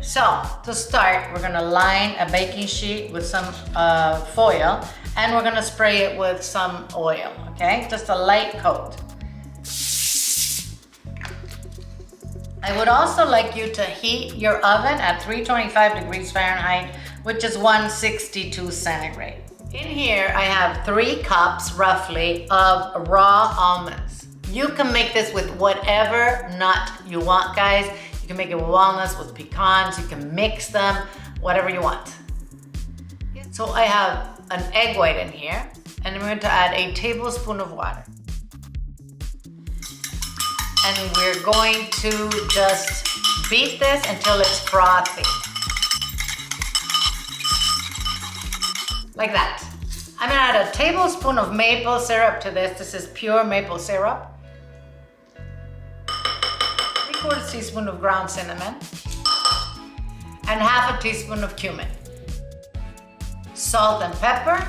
So to start, we're gonna line a baking sheet with some foil, and we're gonna spray it with some oil, okay? Just a light coat. I would also like you to heat your oven at 325 degrees Fahrenheit, which is 162 centigrade. In here, I have 3 cups roughly of raw almonds. You can make this with whatever nut you want, guys. You can make it with walnuts, with pecans, you can mix them, whatever you want. So I have an egg white in here, and I'm going to add a tablespoon of water. And we're going to just beat this until it's frothy. Like that. I'm gonna add a tablespoon of maple syrup to this. This is pure maple syrup. 3/4 teaspoon of ground cinnamon. And 1/2 teaspoon of cumin. Salt and pepper.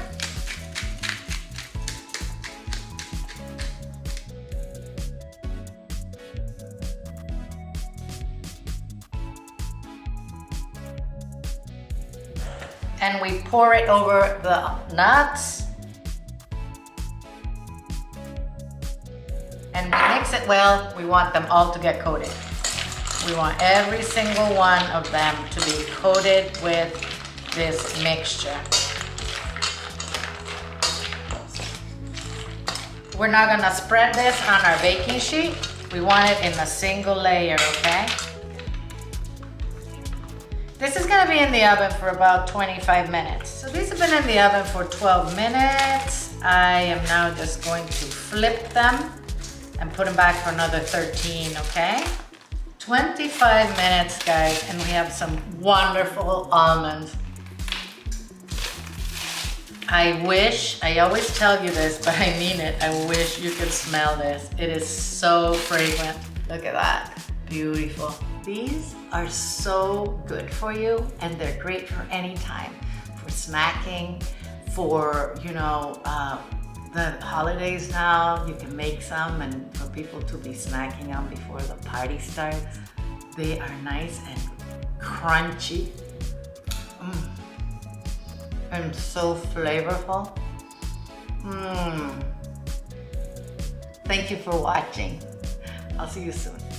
And we pour it over the nuts. And we mix it well. We want them all to get coated. We want every single one of them to be coated with this mixture. We're not gonna spread this on our baking sheet. We want it in a single layer, okay? This is gonna be in the oven for about 25 minutes. So these have been in the oven for 12 minutes. I am now just going to flip them and put them back for another 13, okay? 25 minutes, guys, and we have some wonderful almonds. I always tell you this, but I mean it, I wish you could smell this. It is so fragrant. Look at that, beautiful. These are so good for you, and they're great for any time, for snacking, for, you know, the holidays now. You can make some and for people to be snacking on before the party starts. They are nice and crunchy. And so flavorful. Thank you for watching. I'll see you soon.